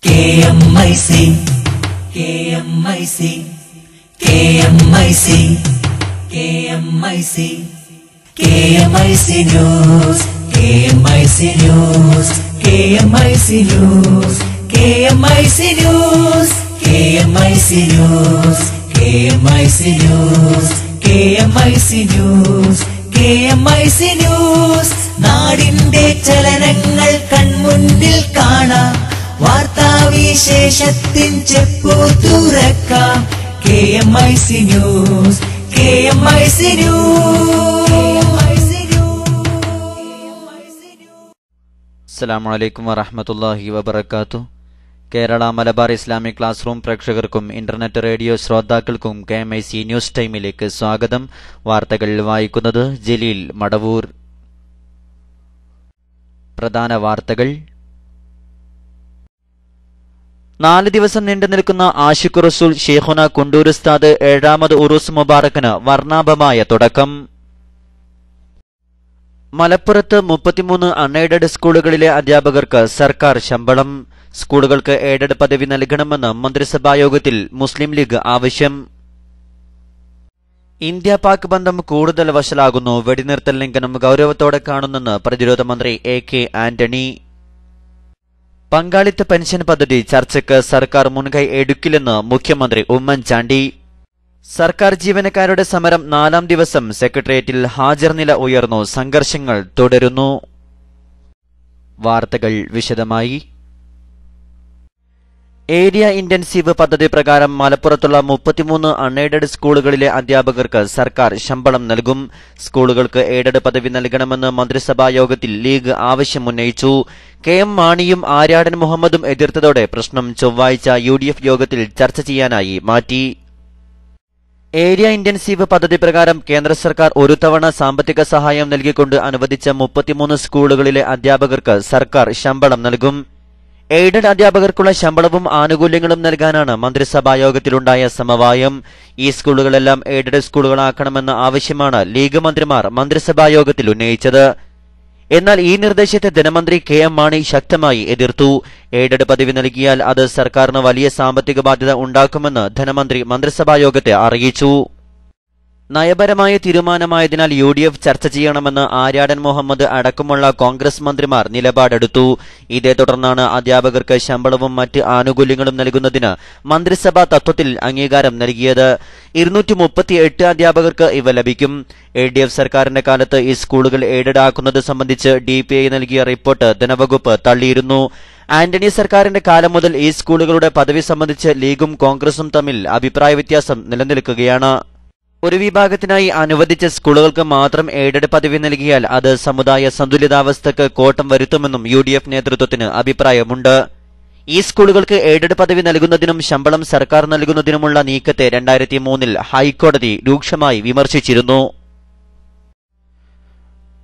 KMIC, KMIC, KMIC, KMIC, KMIC News, KMIC News, KMIC News, KMIC News, KMIC News, KMIC News, KMIC News, KMIC News, നാടിന്റെ ചലനങ്ങൾ കൺമുന്നിൽ കാണാം, വാർത്താവിശേഷത്തിൻ ചെപ്പു തുറക്കാം. KMIC News, KMIC News. അസ്സലാമു അലൈക്കും വറഹ്മത്തുള്ളാഹി വബറകാതുഹു. Kerala Malabar Islamic class room പ്രേക്ഷകർക്കും ഇന്റർനെറ്റ് റേഡിയോ ശ്രോതാക്കൾക്കും KMIC ന്യൂസ് ടൈമിലേക്ക് സ്വാഗതം. വാർത്തകൾ വായിക്കുന്നത് ജലീൽ മടവൂർ. പ്രധാന വാർത്തകൾ. 4 ദിവസം നീണ്ടുനിൽക്കുന്ന ആശിഖ് റസൂൽ ഷെയ്ഖുന കുണ്ടൂർ ഉസ്താദ് 7ാമത് ഉറൂസ് മുബാറക്കിന് വർണ്ണാഭമായ തുടക്കം. മലപ്പുറത്ത് 33 അൺഎയ്ഡഡ് സ്കൂളുകളിലെ അധ്യാപകർക്ക് സർക്കാർ ശമ്പളം. സ്കൂളുകൾക്ക് എയ്ഡഡ് പദവി നൽകണമെന്ന് മന്ത്രിസഭായോഗത്തിൽ മുസ്ലിം ലീഗ് ആവശ്യം. ഇന്ത്യ പാക് ബന്ധം കൂടുതൽ വഷളാകുന്നു, വെടിനിർത്തൽ ലംഘനം ഗൌരവത്തോടെ കാണുന്നെന്ന് പ്രതിരോധ മന്ത്രി AK ആന്റണി. പങ്കാളിത്ത പെൻഷൻ പദ്ധതി ചർച്ചയ്ക്ക് സർക്കാർ മുൻകൈ എടുക്കില്ലെന്ന് മുഖ്യമന്ത്രി ഉമ്മൻചാണ്ടി. സർക്കാർ ജീവനക്കാരുടെ സമരം 4ാം ദിവസം സെക്രട്ടേറിയറ്റിൽ ഹാജർ നില ഉയർന്നു, സംഘർഷങ്ങൾ തുടരുന്നു. വാർത്തകൾ വിശദമായി. ഏരിയ ഇന്റൻസീവ് പദ്ധതി പ്രകാരം മലപ്പുറത്തുള്ള 33 അൺഎയ്ഡഡ് സ്കൂളുകളിലെ അധ്യാപകർക്ക് സർക്കാർ ശമ്പളം നൽകും. സ്കൂളുകൾക്ക് എയ്ഡഡ് പദവി നൽകണമെന്ന് മന്ത്രിസഭാ യോഗത്തിൽ ലീഗ് ആവശ്യമുന്നയിച്ചു. KM മാണിയും ആര്യാടൻ മുഹമ്മദും എതിർത്തതോടെ പ്രശ്നം ചൊവ്വാഴ്ച UDF യോഗത്തിൽ ചർച്ച ചെയ്യാനായി മാറ്റി. ഏരിയ ഇന്റൻസീവ് പദ്ധതി പ്രകാരം കേന്ദ്ര സർക്കാർ ഒരു തവണ സാമ്പത്തിക സഹായം നൽകിക്കൊണ്ട് അനുവദിച്ച 33 സ്കൂളുകളിലെ അധ്യാപകർക്ക് സർക്കാർ ശമ്പളം നൽകും. എയ്ഡഡ് അധ്യാപകർക്കുള്ള ശമ്പളവും ആനുകൂല്യങ്ങളും നൽകാനാണ് മന്ത്രിസഭായോഗത്തിലുണ്ടായ സമവായം. ഈ സ്കൂളുകളെല്ലാം എയ്ഡഡ് സ്കൂളുകളാക്കണമെന്ന ആവശ്യമാണ് ലീഗ് മന്ത്രിമാർ മന്ത്രിസഭായോഗത്തിൽ ഉന്നയിച്ചത്. എന്നാൽ ഈ നിർദ്ദേശത്തെ ധനമന്ത്രി KM മാണി ശക്തമായി എതിർത്തു. എയ്ഡഡ് പദവി നൽകിയാൽ അത് സർക്കാരിന് വലിയ സാമ്പത്തിക ബാധ്യത ഉണ്ടാക്കുമെന്ന് ധനമന്ത്രി മന്ത്രിസഭായോഗത്തെ അറിയിച്ചു. നയപരമായ തീരുമാനമായതിനാൽ UDF ചർച്ച ചെയ്യണമെന്ന് ആര്യാടൻ മുഹമ്മദ് അടക്കമുള്ള കോൺഗ്രസ് മന്ത്രിമാർ നിലപാടെടുത്തു. ഇതേ തുടർന്നാണ് അധ്യാപകർക്ക് ശമ്പളവും മറ്റ് ആനുകൂല്യങ്ങളും നൽകുന്നതിന് മന്ത്രിസഭ തത്വത്തിൽ അംഗീകാരം നൽകിയത്. 238 അധ്യാപകർക്ക് ഇവ ലഭിക്കും. LDF സർക്കാരിന്റെ കാലത്ത് ഈ സ്കൂളുകൾ എയ്ഡഡ് ആക്കുന്നത് സംബന്ധിച്ച് DPI നൽകിയ റിപ്പോർട്ട് ധനവകുപ്പ് തള്ളിയിരുന്നു. ആന്റണി സർക്കാരിന്റെ കാലം മുതൽ ഈ സ്കൂളുകളുടെ പദവി സംബന്ധിച്ച് ലീഗും കോൺഗ്രസും തമ്മിൽ അഭിപ്രായ വ്യത്യാസം നിലനിൽക്കുകയാണ്. ഒരു വിഭാഗത്തിനായി അനുവദിച്ച സ്കൂളുകൾക്ക് മാത്രം എയ്ഡഡ് പദവി നൽകിയാൽ അത് സമുദായ സന്തുലിതാവസ്ഥയ്ക്ക് കോട്ടം വരുത്തുമെന്നും UDF നേതൃത്വത്തിന് അഭിപ്രായമുണ്ട്. ഈ സ്കൂളുകൾക്ക് എയ്ഡഡ് പദവി നൽകുന്നതിനും ശമ്പളം സർക്കാർ നൽകുന്നതിനുമുള്ള നീക്കത്തെ 2003 ഹൈക്കോടതി രൂക്ഷമായി വിമർശിച്ചിരുന്നു.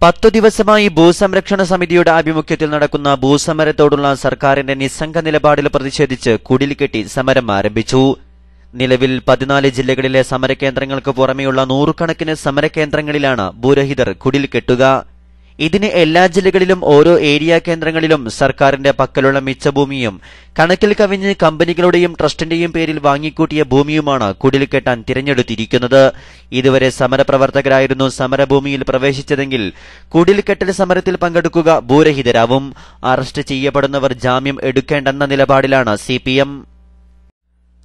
10 ദിവസമായി ഭൂസംരക്ഷണ സമിതിയുടെ ആഭിമുഖ്യത്തിൽ നടക്കുന്ന ഭൂസമരത്തോടുള്ള സർക്കാരിന്റെ നിസ്സംഗ നിലപാടിൽ പ്രതിഷേധിച്ച് കുടിൽകെട്ടി സമരം ആരംഭിച്ചു. നിലവിൽ 14 ജില്ലകളിലെ സമരകേന്ദ്രങ്ങൾക്ക് പുറമെയുള്ള 100 കണക്കിന് സമരകേന്ദ്രങ്ങളിലാണ് ഭൂരഹിതർ കുടിൽകെട്ടുക. ഇതിന് എല്ലാ ജില്ലകളിലും ഓരോ ഏരിയ കേന്ദ്രങ്ങളിലും സർക്കാരിന്റെ പക്കലുള്ള മിച്ചഭൂമിയും കണക്കിൽ കവിഞ്ഞ് കമ്പനികളുടെയും ട്രസ്റ്റിന്റെയും പേരിൽ വാങ്ങിക്കൂട്ടിയ ഭൂമിയുമാണ് കുടിൽകെട്ടാൻ തിരഞ്ഞെടുത്തിരിക്കുന്നത്. ഇതുവരെ സമരപ്രവർത്തകരായിരുന്നു സമരഭൂമിയിൽ പ്രവേശിച്ചതെങ്കിൽ കുടിൽകെട്ടൽ സമരത്തിൽ പങ്കെടുക്കുക ഭൂരഹിതരാവും. അറസ്റ്റ് ചെയ്യപ്പെടുന്നവർ ജാമ്യം എടുക്കേണ്ടെന്ന നിലപാടിലാണ് CPM.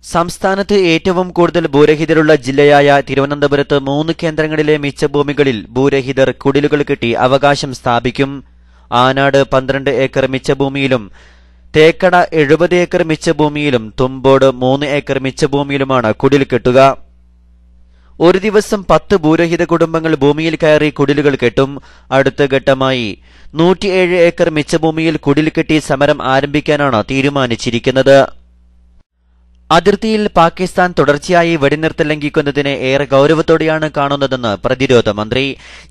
സംസ്ഥാനത്ത് ഏറ്റവും കൂടുതൽ ഭൂരഹിതരുള്ള ജില്ലയായ തിരുവനന്തപുരത്ത് 3 കേന്ദ്രങ്ങളിലെ മിച്ചഭൂമികളിൽ ഭൂരഹിതർ കുടിലുകൾ കെട്ടി അവകാശം സ്ഥാപിക്കും. ആനാട് 12 ഏക്കർ മിച്ചഭൂമിയിലും തേക്കട 70 ഏക്കർ മിച്ചഭൂമിയിലും തുമ്പോട് 3 ഏക്കർ മിച്ചഭൂമിയിലുമാണ് കുടിൽ കെട്ടുക. ഒരു ദിവസം 10 ഭൂരഹിത കുടുംബങ്ങൾ ഭൂമിയിൽ കയറി കുടിലുകൾ കെട്ടും. അടുത്ത ഘട്ടമായി 107 ഏക്കർ മിച്ചഭൂമിയിൽ കുടിൽ കെട്ടി സമരം ആരംഭിക്കാനാണ് തീരുമാനിച്ചിരിക്കുന്നത്. അതിർത്തിയിൽ പാകിസ്ഥാൻ തുടർച്ചയായി വെടിനിർത്തൽ ലംഘിക്കുന്നതിനെ ഏറെ ഗൌരവത്തോടെയാണ് കാണുന്നതെന്ന് പ്രതിരോധ മന്ത്രി.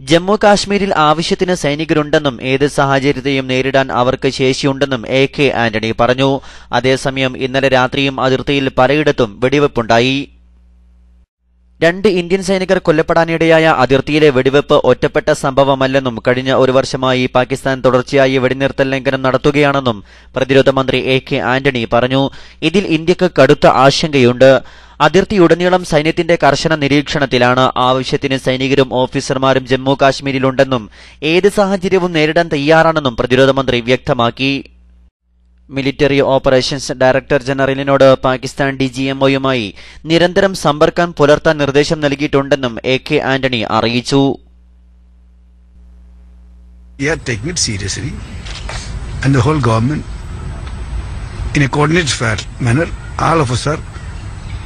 ജമ്മു കാശ്മീരിൽ ആവശ്യത്തിന് സൈനികരുണ്ടെന്നും ഏത് സാഹചര്യത്തെയും നേരിടാൻ അവർക്ക് ശേഷിയുണ്ടെന്നും AK ആന്റണി പറഞ്ഞു. അതേസമയം ഇന്നലെ രാത്രിയും അതിർത്തിയിൽ പലയിടത്തും വെടിവെപ്പുണ്ടായി. 2 ഇന്ത്യൻ സൈനികർ കൊല്ലപ്പെടാനിടയായ അതിർത്തിയിലെ വെടിവെപ്പ് ഒറ്റപ്പെട്ട സംഭവമല്ലെന്നും കഴിഞ്ഞ ഒരു വർഷമായി പാകിസ്ഥാൻ തുടർച്ചയായി വെടിനിർത്തൽ ലംഘനം നടത്തുകയാണെന്നും പ്രതിരോധ മന്ത്രി AK ആന്റണി പറഞ്ഞു. ഇതിൽ ഇന്ത്യക്ക് കടുത്ത ആശങ്കയുണ്ട്. അതിർത്തിയുടനീളം സൈന്യത്തിന്റെ കർശന നിരീക്ഷണത്തിലാണ്. ആവശ്യത്തിന് സൈനികരും ഓഫീസർമാരും ജമ്മു കാശ്മീരിലുണ്ടെന്നും ഏത് സാഹചര്യവും നേരിടാൻ തയ്യാറാണെന്നും പ്രതിരോധ മന്ത്രി വ്യക്തമാക്കി. മിലിറ്ററി ഓപ്പറേഷൻസ് ഡയറക്ടർ ജനറലിനോട് പാകിസ്ഥാൻ DGMOയുമായി നിരന്തരം സമ്പർക്കം പുലർത്താൻ നിർദ്ദേശം നൽകിയിട്ടുണ്ടെന്നും AK ആന്റണി അറിയിച്ചു. We are taking it seriously and the whole government in a coordinated manner, all of us are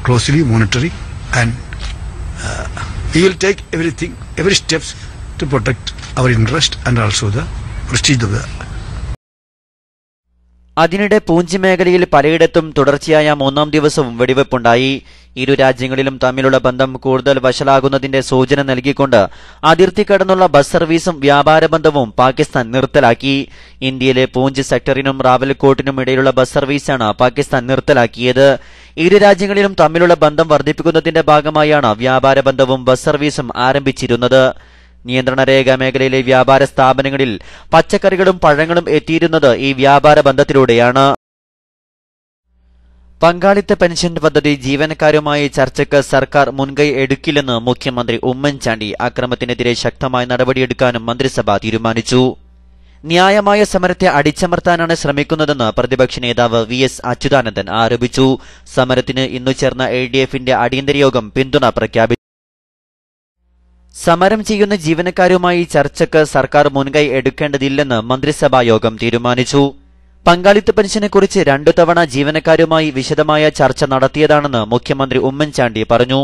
closely monitoring and we will take every steps to protect our interest and also the prestige of the. അതിനിടെ പൂഞ്ച് മേഖലയിൽ പലയിടത്തും തുടർച്ചയായ 3ാം ദിവസവും വെടിവെപ്പുണ്ടായി. ഇരു രാജ്യങ്ങളിലും തമ്മിലുള്ള ബന്ധം കൂടുതൽ വഷളാകുന്നതിന്റെ സൂചന നൽകിക്കൊണ്ട് അതിർത്തി കടന്നുള്ള ബസ് സർവീസും വ്യാപാര ബന്ധവും പാകിസ്ഥാൻ നിർത്തലാക്കി. ഇന്ത്യയിലെ പൂഞ്ച് സെക്ടറിനും റാവൽകോട്ടിനും ഇടയിലുള്ള ബസ് സർവീസാണ് പാകിസ്ഥാൻ നിർത്തലാക്കിയത്. ഇരു രാജ്യങ്ങളിലും തമ്മിലുള്ള ബന്ധം വർദ്ധിപ്പിക്കുന്നതിന്റെ ഭാഗമായാണ് വ്യാപാര ബന്ധവും ബസ് സർവീസും ആരംഭിച്ചിരുന്നത്. നിയന്ത്രണ രേഖ മേഖലയിലെ വ്യാപാര സ്ഥാപനങ്ങളിൽ പച്ചക്കറികളും പഴങ്ങളും എത്തിയിരുന്നത് ഈ വ്യാപാര ബന്ധത്തിലൂടെയാണ്. പങ്കാളിത്ത പെൻഷൻ പദ്ധതി ജീവനക്കാരുമായി ചർച്ചയ്ക്ക് സർക്കാർ മുൻകൈ എടുക്കില്ലെന്ന് മുഖ്യമന്ത്രി ഉമ്മൻചാണ്ടി. അക്രമത്തിനെതിരെ ശക്തമായ നടപടിയെടുക്കാനും മന്ത്രിസഭ തീരുമാനിച്ചു. ന്യായമായ സമരത്തെ അടിച്ചമർത്താനാണ് ശ്രമിക്കുന്നതെന്ന് പ്രതിപക്ഷ നേതാവ് VS അച്യുതാനന്ദൻ ആരോപിച്ചു. സമരത്തിന് ഇന്നു ചേർന്ന LDFന്റെ അടിയന്തര യോഗം പിന്തുണ പ്രഖ്യാപിച്ചു. സമരം ചെയ്യുന്ന ജീവനക്കാരുമായി ചർച്ചയ്ക്ക് സർക്കാർ മുൻകൈ എടുക്കേണ്ടതില്ലെന്ന് മന്ത്രിസഭാ യോഗം തീരുമാനിച്ചു. പങ്കാളിത്ത പെൻഷനെക്കുറിച്ച് 2 തവണ ജീവനക്കാരുമായി വിശദമായ ചർച്ച നടത്തിയതാണെന്ന് മുഖ്യമന്ത്രി ഉമ്മൻചാണ്ടി പറഞ്ഞു.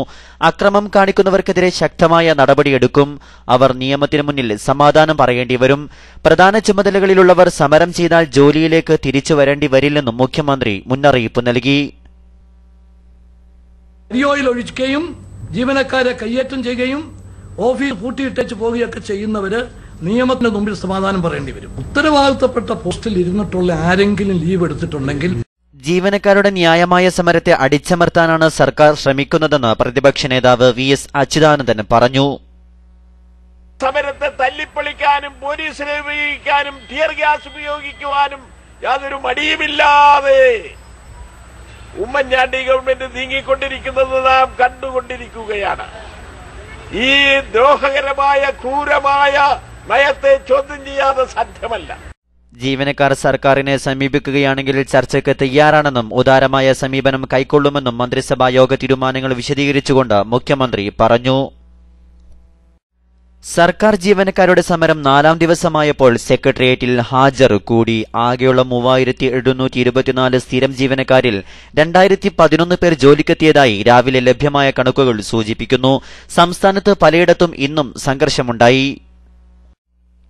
അക്രമം കാണിക്കുന്നവർക്കെതിരെ ശക്തമായ നടപടിയെടുക്കും. അവർ നിയമത്തിന് മുന്നിൽ സമാധാനം പറയേണ്ടി വരും. പ്രധാന ചുമതലകളിലുള്ളവർ സമരം ചെയ്താൽ ജോലിയിലേക്ക് തിരിച്ചു വരേണ്ടി വരില്ലെന്നും മുഖ്യമന്ത്രി മുന്നറിയിപ്പ് നൽകി. ജീവനക്കാരെ കയ്യേറ്റം ചെയ്യുകയും ഓഫീസ് പൂട്ടിയിട്ടേച്ച് പോവുകയൊക്കെ ചെയ്യുന്നവര് നിയമത്തിന് മുമ്പിൽ സമാധാനം പറയേണ്ടി വരും. ഉത്തരവാദിത്തപ്പെട്ട പോസ്റ്റിൽ ഇരുന്നിട്ടുള്ള ആരെങ്കിലും ലീവ് എടുത്തിട്ടുണ്ടെങ്കിൽ ജീവനക്കാരുടെ ന്യായമായ സമരത്തെ അടിച്ചമർത്താനാണ് സർക്കാർ ശ്രമിക്കുന്നതെന്ന് പ്രതിപക്ഷ നേതാവ് VS അച്യുതാനന്ദൻ പറഞ്ഞു. സമരത്തെ തല്ലിപ്പൊളിക്കാനും പോലീസിനെ ഉപയോഗിക്കാനും ടിയർ ഗ്യാസ് ഉപയോഗിക്കുവാനും യാതൊരു മടിയുമില്ലാതെ ഉമ്മൻചാണ്ടി ഗവൺമെന്റ് നീങ്ങിക്കൊണ്ടിരിക്കുന്നത് നാം കണ്ടുകൊണ്ടിരിക്കുകയാണ്. ഈ ദ്രോഹകരമായ ക്രൂരമായ നയത്തെ ചോദ്യം ചെയ്യാതെ സാധ്യമല്ല. ജീവനക്കാർ സർക്കാരിനെ സമീപിക്കുകയാണെങ്കിൽ ചർച്ചയ്ക്ക് തയ്യാറാണെന്നും ഉദാരമായ സമീപനം കൈക്കൊള്ളുമെന്നും മന്ത്രിസഭാ യോഗ തീരുമാനങ്ങൾ വിശദീകരിച്ചുകൊണ്ട് മുഖ്യമന്ത്രി പറഞ്ഞു. സർക്കാർ ജീവനക്കാരുടെ സമരം 4ാം ദിവസമായപ്പോൾ സെക്രട്ടേറിയറ്റിൽ ഹാജർ കൂടി. ആകെയുള്ള 3724 സ്ഥിരം ജീവനക്കാരിൽ 2011 പേർ ജോലിക്കെത്തിയതായി രാവിലെ ലഭ്യമായ കണക്കുകൾ സൂചിപ്പിക്കുന്നു. സംസ്ഥാനത്ത് പലയിടത്തും ഇന്നും സംഘർഷമുണ്ടായി.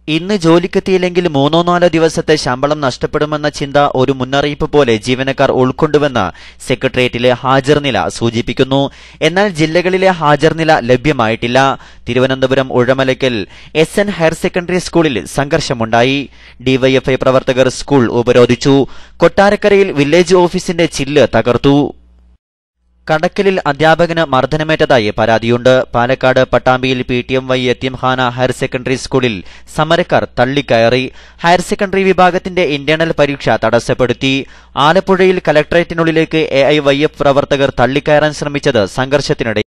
ഇന്ന് ജോലിക്കെത്തിയില്ലെങ്കിൽ 3-4 ദിവസത്തെ ശമ്പളം നഷ്ടപ്പെടുമെന്ന ചിന്ത ഒരു മുന്നറിയിപ്പ് പോലെ ജീവനക്കാർ ഉൾക്കൊണ്ടുവെന്ന് സെക്രട്ടേറിയറ്റിലെ ഹാജർ നില സൂചിപ്പിക്കുന്നു. എന്നാൽ ജില്ലകളിലെ ഹാജർ നില ലഭ്യമായിട്ടില്ല. Thiruvananthapuram Uzhamalakkal SN higher secondary സ്കൂളിൽ സംഘർഷമുണ്ടായി. DYFI പ്രവർത്തകർ സ്കൂൾ ഉപരോധിച്ചു. കൊട്ടാരക്കരയിൽ വില്ലേജ് ഓഫീസിന്റെ ചില്ല് തകർത്തു. കടക്കലിൽ അധ്യാപകന് മർദ്ദനമേറ്റതായി പരാതിയുണ്ട്. പാലക്കാട് പട്ടാമ്പിയിൽ PTMY യത്തീംഖാന ഹയർ സെക്കൻഡറി സ്കൂളിൽ സമരക്കാർ തള്ളിക്കയറി. ഹയർ സെക്കൻഡറി വിഭാഗത്തിന്റെ ഇന്റേണൽ പരീക്ഷ തടസ്സപ്പെടുത്തി. ആലപ്പുഴയിൽ കലക്ടറേറ്റിനുള്ളിലേക്ക് AIYF പ്രവർത്തകർ തള്ളിക്കയറാൻ ശ്രമിച്ചത് സംഘർഷത്തിനിടെ.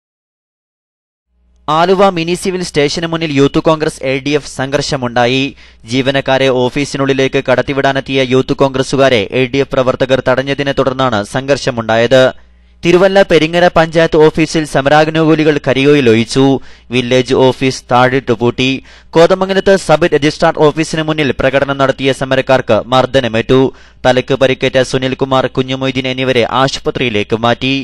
ആലുവ മിനി സിവിൽ സ്റ്റേഷന് മുന്നിൽ യൂത്ത് കോൺഗ്രസ് LDF സംഘർഷമുണ്ടായി. ജീവനക്കാരെ ഓഫീസിനുള്ളിലേക്ക് കടത്തിവിടാനെത്തിയ യൂത്ത് കോൺഗ്രസുകാരെ LDF പ്രവർത്തകർ തടഞ്ഞതിനെ തുടർന്നാണ് സംഘർഷമുണ്ടായത്. തിരുവല്ല പെരിങ്ങര പഞ്ചായത്ത് ഓഫീസിൽ സമരാനുകൂലികൾ കരിയോയിലൊഴിച്ചു. വില്ലേജ് ഓഫീസ് താഴിട്ടു പൂട്ടി. കോതമംഗലത്ത് സബ് രജിസ്ട്രാർ ഓഫീസിന് മുന്നിൽ പ്രകടനം നടത്തിയ സമരക്കാർക്ക് മർദ്ദനമേറ്റു. തലയ്ക്ക് പരിക്കേറ്റ സുനിൽകുമാർ, കുഞ്ഞുമൊയ്തീൻ എന്നിവരെ ആശുപത്രിയിലേക്ക് മാറ്റി.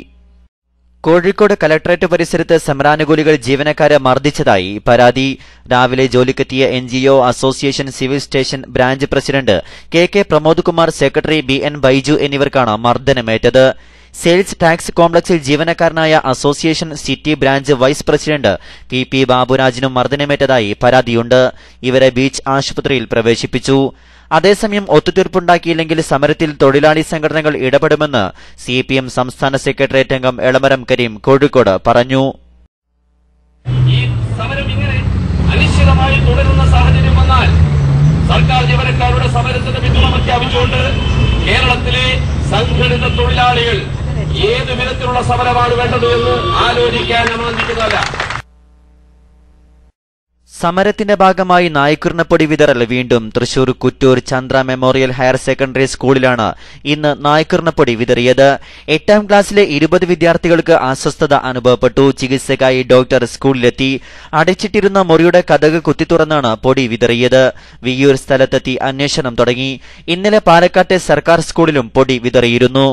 കോഴിക്കോട് കലക്ടറേറ്റ് പരിസരത്ത് സമരാനുകൂലികൾ ജീവനക്കാരെ മർദ്ദിച്ചതായി പരാതി. രാവിലെ ജോലിക്കെത്തിയ NGO association civil station branch president KK Pramod Kumar, secretary BN Baiju എന്നിവർക്കാണ് മർദ്ദനമേറ്റത്. സെയിൽസ് ടാക്സ് കോംപ്ലക്സിൽ ജീവനക്കാരനായ association city branch vice president PP ബാബുരാജിനും മർദ്ദനമേറ്റതായി പരാതിയുണ്ട്. ഇവരെ ബീച്ച് ആശുപത്രിയിൽ പ്രവേശിപ്പിച്ചു. അതേസമയം ഒത്തുതീർപ്പുണ്ടാക്കിയില്ലെങ്കിൽ സമരത്തിൽ തൊഴിലാളി സംഘടനകൾ ഇടപെടുമെന്ന് CPM സംസ്ഥാന സെക്രട്ടേറിയറ്റ് അംഗം എളമരം കരീം കോഴിക്കോട് പറഞ്ഞു. അനിശ്ചിതമായി തുടരുന്ന സാഹചര്യം വന്നാൽ സർക്കാർ ജീവനക്കാരുടെ സമരത്തിന് പിന്തുണ പ്രഖ്യാപിച്ചുകൊണ്ട് കേരളത്തിലെ സംഘടിത തൊഴിലാളികൾ ഏത് വിധത്തിലുള്ള സമരമാണ് വേണ്ടത് എന്ന് ആലോചിക്കാൻ അനുവദിക്കുന്നതല്ല. സമരത്തിന്റെ ഭാഗമായി നായ്ക്കുറിനപ്പൊടി വിതറൽ വീണ്ടും Thrissur Kuttur Chandra memorial higher secondary സ്കൂളിലാണ് ഇന്ന് നായ്ക്കുറിനപ്പൊടി വിതറിയത്. 8ാം ക്ലാസ്സിലെ 20 വിദ്യാർത്ഥികൾക്ക് അസ്വസ്ഥത അനുഭവപ്പെട്ടു. ചികിത്സയ്ക്കായി ഡോക്ടർ സ്കൂളിലെത്തി. അടച്ചിട്ടിരുന്ന മുറിയുടെ കതക് കുത്തിത്തുറന്നാണ് പൊടി വിതറിയത്. വിയ്യൂർ സ്ഥലത്തെത്തി അന്വേഷണം തുടങ്ങി. ഇന്നലെ പാലക്കാട്ടെ സർക്കാർ സ്കൂളിലും പൊടി വിതറിയിരുന്നു.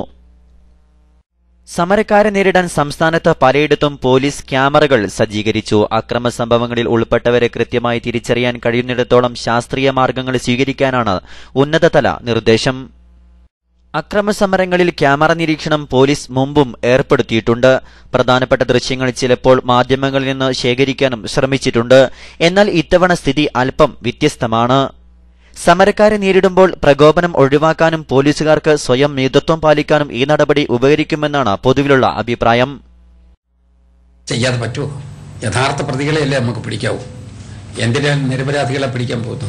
സമരക്കാരെ നേരിടാൻ സംസ്ഥാനത്ത് പലയിടത്തും പോലീസ് ക്യാമറകൾ സജ്ജീകരിച്ചു. അക്രമ സംഭവങ്ങളിൽ ഉൾപ്പെട്ടവരെ കൃത്യമായി തിരിച്ചറിയാൻ കഴിയുന്നിടത്തോളം ശാസ്ത്രീയ മാർഗങ്ങൾ സ്വീകരിക്കാനാണ് ഉന്നതതല നിർദ്ദേശം. അക്രമ സമരങ്ങളിൽ ക്യാമറ നിരീക്ഷണം പോലീസ് മുമ്പും ഏർപ്പെടുത്തിയിട്ടുണ്ട്. പ്രധാനപ്പെട്ട ദൃശ്യങ്ങൾ ചിലപ്പോൾ മാധ്യമങ്ങളിൽ നിന്ന് ശേഖരിക്കാനും ശ്രമിച്ചിട്ടുണ്ട്. എന്നാൽ ഇത്തവണ സ്ഥിതി അല്പം വ്യത്യസ്തമാണ്. സമരക്കാരെ നേരിടുമ്പോൾ പ്രകോപനം ഒഴിവാക്കാനും പോലീസുകാർക്ക് സ്വയം നേതൃത്വം പാലിക്കാനും ഈ നടപടി ഉപകരിക്കുമെന്നാണ് പൊതുവിലുള്ള അഭിപ്രായം. ചെയ്യാതെ പറ്റുമോ? യഥാർത്ഥ പ്രതികളെയല്ലേ നമുക്ക് പിടിക്കാവൂ. എന്തിനാ നിരപരാധികളെ പിടിക്കാൻ പോകുന്നു?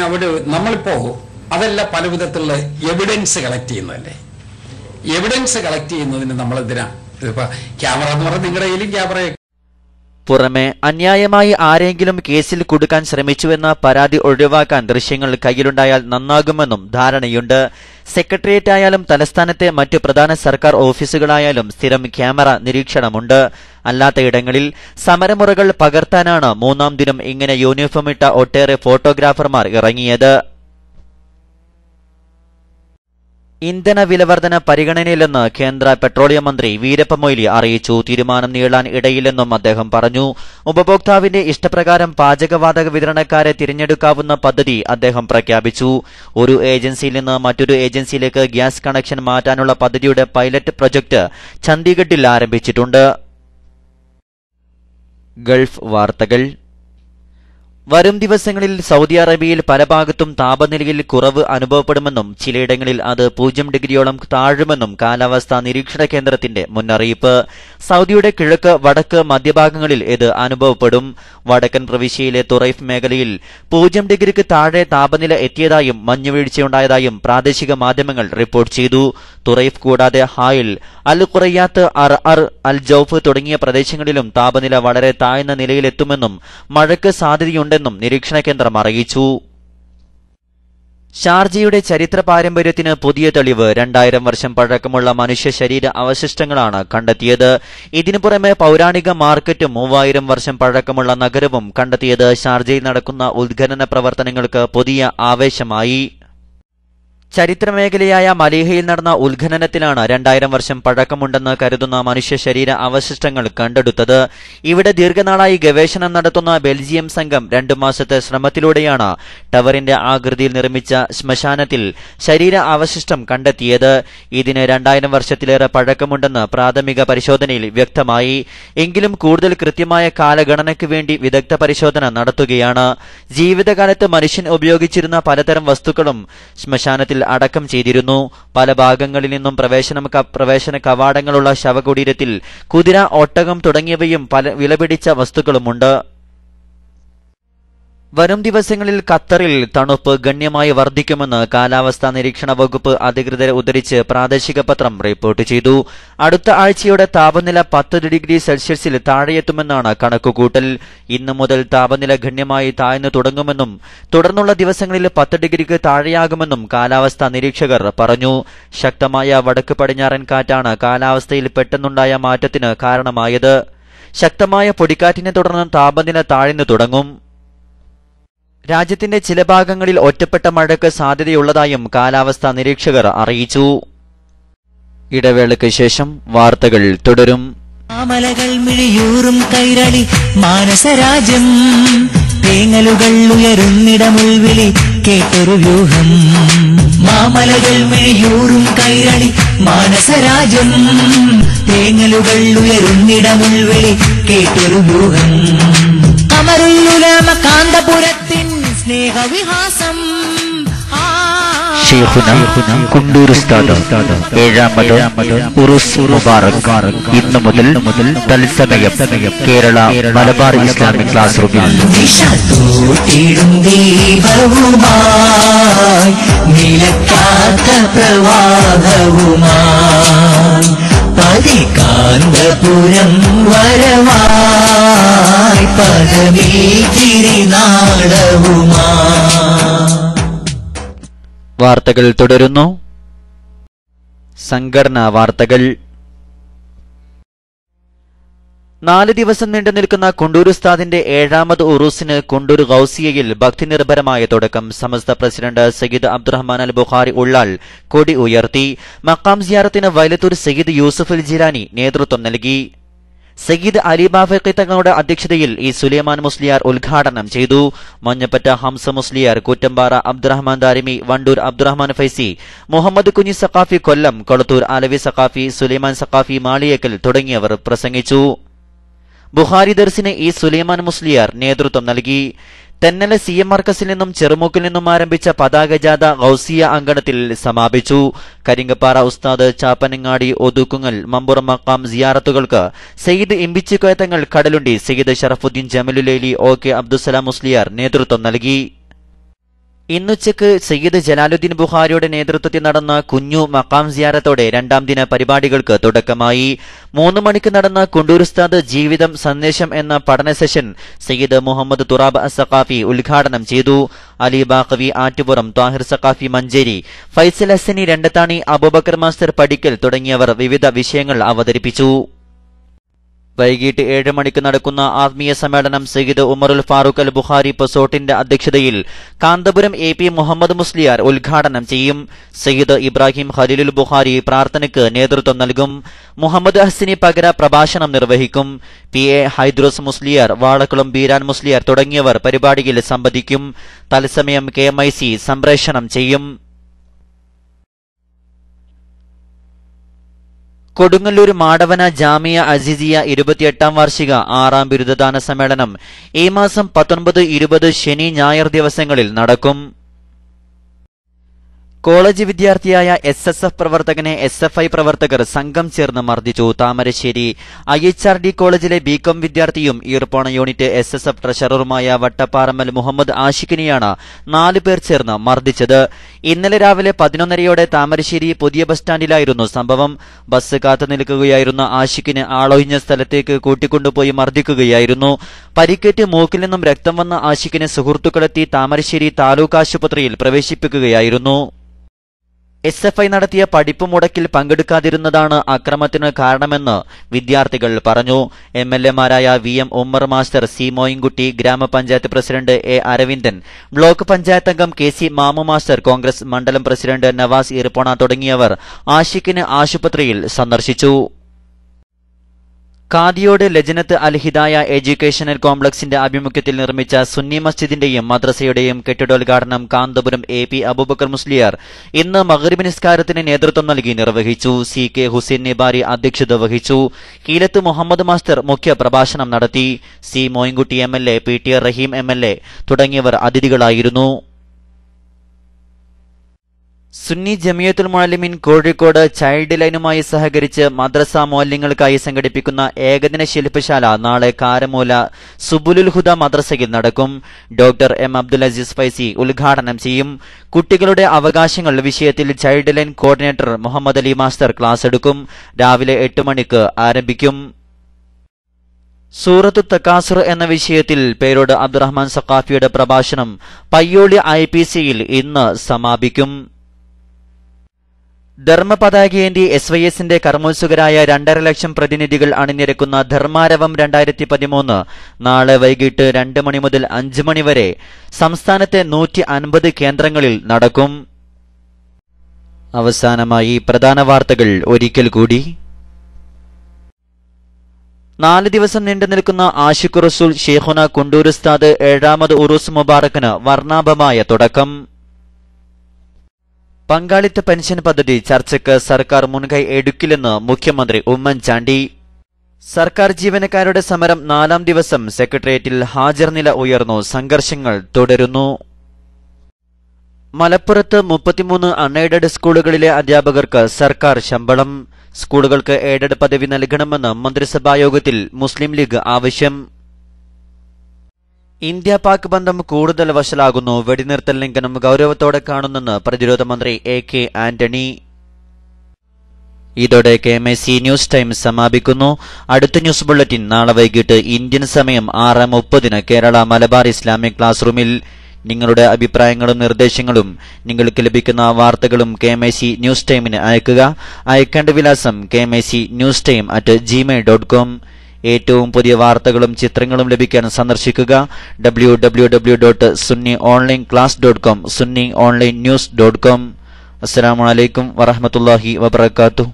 അവിടെ നമ്മളിപ്പോ അതല്ല പല വിധത്തിലുള്ള എവിഡൻസ് കളക്ട് ചെയ്യുന്നതല്ലേ. എവിഡൻസ് കളക്ട് ചെയ്യുന്നതിന് നമ്മളെന്തിനാ ഇതിപ്പോ ക്യാമറ എന്ന് പറഞ്ഞാൽ നിങ്ങളുടെ കയ്യിലും ക്യാമറ. പുറമെ അന്യായമായി ആരെങ്കിലും കേസിൽ കുടുക്കാൻ ശ്രമിച്ചുവെന്ന പരാതി ഒഴിവാക്കാൻ ദൃശ്യങ്ങൾ കയ്യിലുണ്ടായാൽ നന്നാകുമെന്നും ധാരണയുണ്ട്. സെക്രട്ടേറിയറ്റ് ആയാലും തലസ്ഥാനത്തെ മറ്റു പ്രധാന സർക്കാർ ഓഫീസുകളായാലും സ്ഥിരം ക്യാമറ നിരീക്ഷണമുണ്ട്. അല്ലാത്തയിടങ്ങളിൽ സമരമുറകൾ പകർത്താനാണ് 3ാം ദിനം ഇങ്ങനെ യൂണിഫോമിട്ട ഒട്ടേറെ ഫോട്ടോഗ്രാഫർമാർ ഇറങ്ങിയത്. ഇന്ധന വിലവർധന പരിഗണനയിലെന്ന് കേന്ദ്ര പെട്രോളിയം മന്ത്രി വീരപ്പ മൊയ്ലി അറിയിച്ചു. തീരുമാനം നീളാൻ ഇടയില്ലെന്നും അദ്ദേഹം പറഞ്ഞു. ഉപഭോക്താവിന്റെ ഇഷ്ടപ്രകാരം പാചകവാതക വിതരണക്കാരെ തിരഞ്ഞെടുക്കാവുന്ന പദ്ധതി അദ്ദേഹം പ്രഖ്യാപിച്ചു. ഒരു ഏജൻസിയിൽ നിന്ന് മറ്റൊരു ഏജൻസിയിലേക്ക് ഗ്യാസ് കണക്ഷൻ മാറ്റാനുള്ള പദ്ധതിയുടെ പൈലറ്റ് പ്രൊജക്ട് ചണ്ഡീഗഡിൽ ആരംഭിച്ചിട്ടുണ്ട്. ഗൾഫ് വാർത്തകൾ. വരും ദിവസങ്ങളിൽ സൗദി അറേബ്യയിൽ പല ഭാഗത്തും താപനിലയിൽ കുറവ് അനുഭവപ്പെടുമെന്നും ചിലയിടങ്ങളിൽ അത് 0 ഡിഗ്രിയോളം താഴുമെന്നും കാലാവസ്ഥാ നിരീക്ഷണ കേന്ദ്രത്തിന്റെ മുന്നറിയിപ്പ്. സൗദിയുടെ കിഴക്ക്, വടക്ക്, മധ്യഭാഗങ്ങളിൽ ഇത് അനുഭവപ്പെടും. വടക്കൻ പ്രവിശ്യയിലെ തുറൈഫ് മേഖലയിൽ 0 ഡിഗ്രിക്ക് താഴെ താപനില എത്തിയതായും മഞ്ഞുവീഴ്ചയുണ്ടായതായും പ്രാദേശിക മാധ്യമങ്ങൾ റിപ്പോർട്ട് ചെയ്തു. തുറൈഫ് കൂടാതെ ഹായിൽ, അൽ ഖുറയ്യാത്ത്, അർ അൽ ജൌഫ് തുടങ്ങിയ പ്രദേശങ്ങളിലും താപനില വളരെ താഴ്ന്ന നിലയിലെത്തുമെന്നും മഴയ്ക്ക് സാധ്യതയുണ്ടെന്നും നിരീക്ഷണ കേന്ദ്രം അറിയിച്ചു. ഷാർജയുടെ ചരിത്ര പാരമ്പര്യത്തിന് പുതിയ തെളിവ്. 2000 വർഷം പഴക്കമുള്ള മനുഷ്യ ശരീര അവശിഷ്ടങ്ങളാണ് കണ്ടെത്തിയത്. ഇതിനു പുറമെ പൌരാണിക മാർക്കറ്റും 3000 വർഷം പഴക്കമുള്ള നഗരവും കണ്ടെത്തിയത് ഷാർജയിൽ നടക്കുന്ന ഉദ്ഖനന പ്രവർത്തനങ്ങൾക്ക് പുതിയ ആവേശമായി. ചരിത്രമേഖലയായ മലീഹയിൽ നടന്ന ഉത്ഖനനത്തിലാണ് 2000 വർഷം പഴക്കമുണ്ടെന്ന് കരുതുന്ന മനുഷ്യ ശരീര അവശിഷ്ടങ്ങൾ കണ്ടെടുത്തത്. ഇവിടെ ദീർഘനാളായി ഗവേഷണം നടത്തുന്ന ബെൽജിയം സംഘം 2 മാസത്തെ ശ്രമത്തിലൂടെയാണ് ടവറിന്റെ ആകൃതിയിൽ നിർമ്മിച്ച ശ്മശാനത്തിൽ ശരീര അവശിഷ്ടം കണ്ടെത്തിയത്. ഇതിന് 2000 വർഷത്തിലേറെ പഴക്കമുണ്ടെന്ന് പ്രാഥമിക പരിശോധനയിൽ വ്യക്തമായി. എങ്കിലും കൂടുതൽ കൃത്യമായ കാലഗണനയ്ക്ക് വേണ്ടി വിദഗ്ധ പരിശോധന നടത്തുകയാണ്. ജീവിതകാലത്ത് മനുഷ്യൻ ഉപയോഗിച്ചിരുന്ന പലതരം വസ്തുക്കളും ശ്മശാനത്തിൽ അടക്കം ചെയ്തിരുന്നു. പല ഭാഗങ്ങളിൽ നിന്നും പ്രവേശന കവാടങ്ങളുള്ള ശവകുടീരത്തിൽ കുതിര, ഒട്ടകം തുടങ്ങിയവയും പല വിലപിടിച്ച വസ്തുക്കളുമുണ്ട്. വരും ദിവസങ്ങളിൽ ഖത്തറിൽ തണുപ്പ് ഗണ്യമായി വർദ്ധിക്കുമെന്ന് കാലാവസ്ഥാ നിരീക്ഷണ വകുപ്പ് അധികൃതരെ ഉദ്ധരിച്ച് പ്രാദേശിക പത്രം റിപ്പോർട്ട് ചെയ്തു. അടുത്ത ആഴ്ചയോടെ താപനില 10 ഡിഗ്രി സെൽഷ്യസിൽ താഴെയെത്തുമെന്നാണ് കണക്കുകൂട്ടൽ. ഇന്നു മുതൽ താപനില ഗണ്യമായി താഴ്ന്നു തുടങ്ങുമെന്നും തുടർന്നുള്ള ദിവസങ്ങളിൽ 10 ഡിഗ്രിക്ക് താഴെയാകുമെന്നും കാലാവസ്ഥാ നിരീക്ഷകർ പറഞ്ഞു. ശക്തമായ വടക്ക് പടിഞ്ഞാറൻ കാറ്റാണ് കാലാവസ്ഥയിൽ പെട്ടെന്നുണ്ടായ മാറ്റത്തിന് കാരണമായത്. ശക്തമായ പൊടിക്കാറ്റിനെ തുടർന്ന് താപനില താഴ്ന്നു തുടങ്ങും. രാജ്യത്തിന്റെ ചില ഭാഗങ്ങളിൽ ഒറ്റപ്പെട്ട മഴയ്ക്ക് സാധ്യതയുള്ളതായും കാലാവസ്ഥാ നിരീക്ഷകർ അറിയിച്ചു. ഇടവേളയ്ക്ക് ശേഷം വാർത്തകൾ തുടരും. മാമലകൾ മിഴിയൂറും കൈരളി മാനസരാജ്യം, തേങ്ങലുകൾ ഉയരുന്നിടമുൾവിളി കേട്ടൊരു വ്യൂഹം. മാമലകൾ മിഴിയൂറും കൈരളി മാനസരാജ്യം, തേങ്ങലുകൾ ഉയരുന്നിടമുൾവിളി കേട്ടൊരു വ്യൂഹം. അമരുല്ലുലമ കാന്തപുരത്തിൻ സ്നേഹവിഹാസം. ഷെയ്ഖുന കുണ്ടൂർ ഉസ്താദ് ഏഴാമത് ഉറൂസ് മുബാറക് ഇന്നു മുതൽ തത്സമയം കേരള മലബാർ ഇസ്ലാമിക് ക്ലാസ് റൂമിൽ നിലക്കാത്ത പ്രവാഹവുമായി പതികാന്തപുരം വരവായി പദമീതിരി നാടവുമായി. വാർത്തകൾ തുടരുന്നു. സംഘടനാ വാർത്തകൾ. 4 ദിവസം നീണ്ടു നിൽക്കുന്ന കുണ്ടൂർ ഉസ്താദിന്റെ 7ാമത് ഉറൂസിന് കുണ്ടൂർ ഗൗസിയയിൽ ഭക്തിനിർഭരമായ തുടക്കം. സമസ്ത പ്രസിഡന്റ് സയ്യിദ് അബ്ദുറഹ്മാൻ അൽ ബുഖാരി ഉള്ളാൾ കൊടി ഉയർത്തി. മക്കാം സിയാറത്തിന് വയലത്തൂർ സയ്യിദ് യൂസുഫ് അൽ ജിലാനി നേതൃത്വം നൽകി. സയ്യിദ് അലി ബാഫഖി തങ്ങളുടെ അധ്യക്ഷതയിൽ ഇ സുലൈമാൻ മുസ്ലിയാർ ഉദ്ഘാടനം ചെയ്തു. മഞ്ഞപ്പറ്റ ഹംസ മുസ്ലിയാർ, കൂറ്റമ്പാറ അബ്ദുറഹ്മാൻ ദാരിമി, വണ്ടൂർ അബ്ദുറഹ്മാൻ ഫൈസി, മുഹമ്മദ് കുഞ്ഞി സഖാഫി കൊല്ലം, കൊളത്തൂർ അലവി സഖാഫി, സുലൈമാൻ സഖാഫി മാളിയേക്കൽ തുടങ്ങിയവർ പ്രസംഗിച്ചു. ബുഖാരി ദർസിന് ഇ സുലൈമാൻ മുസ്ലിയാർ നേതൃത്വം നൽകി. തെന്നല CM മർക്കസിൽ നിന്നും ചെറുമൂക്കിൽ നിന്നും ആരംഭിച്ച പതാകജാഥ ഗൗസിയ അങ്കണത്തിൽ സമാപിച്ചു. കരിങ്കപ്പാറ ഉസ്താദ്, ചാപ്പനങ്ങാടി, ഒതുക്കുങ്ങൽ, മമ്പുറം മക്കാം സിയാറത്തുകൾക്ക് സയ്യിദ് ഇമ്പിച്ചിക്കോയത്തങ്ങൾ കടലുണ്ടി, സയ്യിദ് ഷറഫുദ്ദീൻ ജമലുലേലി, OK അബ്ദുസലാം മുസ്ലിയാർ നേതൃത്വം നൽകി. ഇന്നുച്ചക്ക് സയ്യിദ് ജലാലുദ്ദീൻ ബുഖാരിയുടെ നേതൃത്വത്തിൽ നടന്ന കുഞ്ഞു മക്കാം സിയാറത്തോടെ 2ാം ദിന പരിപാടികൾക്ക് തുടക്കമായി. 3 മണിക്ക് നടന്ന കുണ്ടൂർ ഉസ്താദ് ജീവിതം സന്ദേശം എന്ന പഠന സെഷൻ സയ്യിദ് മുഹമ്മദ് തുറാബ് സഖാഫി ഉദ്ഘാടനം ചെയ്തു. അലി ബാഖവി ആറ്റുപുറം, ത്വാഹിർ സഖാഫി മഞ്ചേരി, ഫൈസൽ ഹസനി രണ്ടത്താണി, അബൂബക്കർ മാസ്റ്റർ പടിക്കൽ തുടങ്ങിയവർ വിവിധ വിഷയങ്ങൾ അവതരിപ്പിച്ചു. വൈകിട്ട് 7 മണിക്ക് നടക്കുന്ന ആത്മീയ സമ്മേളനം സയ്യിദ് ഉമറുൽ ഫാറൂഖ് അൽ ബുഖാരി പൊസോട്ടിന്റെ അധ്യക്ഷതയിൽ കാന്തപുരം AP മുഹമ്മദ് മുസ്ലിയാർ ഉദ്ഘാടനം ചെയ്യും. സയ്യിദ് ഇബ്രാഹിം ഖലീലുൽ ബുഖാരി പ്രാർത്ഥനയ്ക്ക് നേതൃത്വം നൽകും. മുഹമ്മദ് ഹസനി പകര പ്രഭാഷണം നിർവഹിക്കും. PA ഹൈദ്രോസ് മുസ്ലിയാർ, വാളക്കുളം ബീരാൻ മുസ്ലിയാർ തുടങ്ങിയവർ പരിപാടിയിൽ സംബന്ധിക്കും. തത്സമയം KMIC സംപ്രേഷണം ചെയ്യും. കൊടുങ്ങല്ലൂർ മാടവന ജാമിയ അസീസിയ 28ാം വാർഷിക 6ാം ബിരുദദാന സമ്മേളനം ഈ മാസം 19, 20 ശനി ഞായർ ദിവസങ്ങളിൽ നടക്കും. കോളേജ് വിദ്യാർത്ഥിയായ SSF പ്രവർത്തകനെ SFI പ്രവർത്തകർ സംഘം ചേർന്ന് മർദ്ദിച്ചു. താമരശ്ശേരി IHRD കോളേജിലെ BCom വിദ്യാർത്ഥിയും ഈർപ്പോണ യൂണിറ്റ് SSF ട്രഷററുമായ വട്ടപ്പാറമ്മൽ മുഹമ്മദ് ആഷിഖിനെയാണ് 4 പേർ ചേർന്ന് മർദ്ദിച്ചത്. ഇന്നലെ രാവിലെ 11:30യോടെ താമരശ്ശേരി പുതിയ ബസ് സ്റ്റാൻഡിലായിരുന്നു സംഭവം. ബസ് കാത്തു നിൽക്കുകയായിരുന്ന ആഷിഖിന് ആളൊഴിഞ്ഞ സ്ഥലത്തേക്ക് കൂട്ടിക്കൊണ്ടുപോയി മർദ്ദിക്കുകയായിരുന്നു. പരിക്കേറ്റ് മൂക്കിൽ നിന്നും രക്തം വന്ന ആഷിഖിനെ സുഹൃത്തുക്കളെത്തി താമരശ്ശേരി താലൂക്ക് ആശുപത്രിയിൽ പ്രവേശിപ്പിക്കുകയായിരുന്നു. SFI നടത്തിയ പഠിപ്പ് മുടക്കിൽ പങ്കെടുക്കാതിരുന്നതാണ് അക്രമത്തിന് കാരണമെന്ന് വിദ്യാർത്ഥികൾ പറഞ്ഞു. MLAമാരായ VM Ummer master, C Moinkutty, grama panchayat president A Aravindan, block panchayat അംഗം KC മാമു മാസ്റ്റർ, കോൺഗ്രസ് മണ്ഡലം പ്രസിഡന്റ് നവാസ് ഈർപ്പോണ തുടങ്ങിയവർ ആഷിഖിന് ആശുപത്രിയിൽ സന്ദർശിച്ചു. കാദിയോട് ലജനത്ത് അൽ ഹിദായ എഡ്യൂക്കേഷണൽ കോംപ്ലക്സിന്റെ ആഭിമുഖ്യത്തിൽ നിർമ്മിച്ച സുന്നി മസ്ജിദിന്റെയും മദ്രസയുടെയും കെട്ടിടോദ്ഘാടനം കാന്തപുരം AP അബൂബക്കർ മുസ്ലിയാർ ഇന്ന് മഗ്രിബ് നിസ്കാരത്തിന് നേതൃത്വം നൽകി നിർവഹിച്ചു. CK ഹുസൈൻ നിബാരി അധ്യക്ഷത വഹിച്ചു. കീലത്ത് മുഹമ്മദ് മാസ്റ്റർ മുഖ്യ പ്രഭാഷണം നടത്തി. C മോയിൻകുട്ടി MLA, PT റഹീം MLA തുടങ്ങിയവർ അതിഥികളായിരുന്നു. സുന്നി ജമിയത്തുൽ മുഅല്ലിമീൻ കോഴിക്കോട് ചൈൽഡ് ലൈനുമായി സഹകരിച്ച് മദ്രസ മുഅല്ലിങ്ങൾക്കായി സംഘടിപ്പിക്കുന്ന ഏകദിന ശില്പശാല നാളെ കാരമൂല സുബുലുൽ ഹുദ മദ്രസയിൽ നടക്കും. ഡോക്ടർ M അബ്ദുൽ അസീസ് ഫൈസി ഉദ്ഘാടനം ചെയ്യും. കുട്ടികളുടെ അവകാശങ്ങൾ വിഷയത്തിൽ child line coordinator Muhammad Ali master class എടുക്കും. രാവിലെ 8 മണിക്ക് ആരംഭിക്കും. സൂറത്തു തകാസുർ എന്ന വിഷയത്തിൽ പേരോട് അബ്ദുറഹ്മാൻ സഖാഫിയുടെ പ്രഭാഷണം പയ്യോളി IPCയിൽ ഇന്ന് സമാപിക്കും. ധർമ്മപതാകയേന്തി SYSന്റെ കർമ്മോത്സുകരായ 2.5 ലക്ഷം പ്രതിനിധികൾ അണിനിരക്കുന്ന ധർമാരവം 2013 നാളെ വൈകിട്ട് 2 മണി മുതൽ 5 മണി വരെ സംസ്ഥാനത്തെ 150 കേന്ദ്രങ്ങളിൽ നടക്കും. അവസാനമായി പ്രധാന വാർത്തകൾ ഒരിക്കൽ കൂടി. 4 ദിവസം നീണ്ടു നിൽക്കുന്ന ആഷിഖ് റസൂൽ ഷെയ്ഖുന കുണ്ടൂർ ഉസ്താദ് 7ാമത് ഉറൂസ് മുബാറക്കിന് വർണ്ണാഭമായ തുടക്കം. പങ്കാളിത്ത പെൻഷൻ പദ്ധതി ചർച്ചയ്ക്ക് സർക്കാർ മുൻകൈ എടുക്കില്ലെന്ന് മുഖ്യമന്ത്രി ഉമ്മൻചാണ്ടി. സർക്കാർ ജീവനക്കാരുടെ സമരം 4ാം ദിവസം സെക്രട്ടേറിയറ്റിൽ ഹാജർ നില ഉയർന്നു. സംഘർഷങ്ങൾ തുടരുന്നു. മലപ്പുറത്ത് 33 അൺഎയ്ഡഡ് സ്കൂളുകളിലെ അധ്യാപകർക്ക് സർക്കാർ ശമ്പളം. സ്കൂളുകൾക്ക് എയ്ഡഡ് പദവി നൽകണമെന്ന് മന്ത്രിസഭായോഗത്തിൽ മുസ്ലിം ലീഗ് ആവശ്യം. ഇന്ത്യ പാക് ബന്ധം കൂടുതൽ വഷളാകുന്നു. വെടിനിർത്തൽ ലംഘനം ഗൌരവത്തോടെ കാണുന്നെന്ന് പ്രതിരോധ മന്ത്രി AK ആന്റണി. ഇതോടെ KMC ന്യൂസ് ടൈം സമാപിക്കുന്നു. അടുത്ത ന്യൂസ് ബുള്ളറ്റിൻ നാളെ വൈകിട്ട് ഇന്ത്യൻ സമയം 6:30 കേരള മലബാർ ഇസ്ലാമിക് ക്ലാസ് റൂമിൽ. നിങ്ങളുടെ അഭിപ്രായങ്ങളും നിർദ്ദേശങ്ങളും നിങ്ങൾക്ക് ലഭിക്കുന്ന വാർത്തകളും KMC ന്യൂസ് ടൈമിന് അയക്കുക. അയക്കേണ്ട വിലാസം kmcnewstime@gmail.com. ഏറ്റവും പുതിയ വാർത്തകളും ചിത്രങ്ങളും ലഭിക്കാൻ സന്ദർശിക്കുക www.sunnyonlineclass.com sunnyonlinenews.com. അസ്സലാമു അലൈക്കും വറഹ്മത്തുള്ളാഹി വബറകാതുഹു.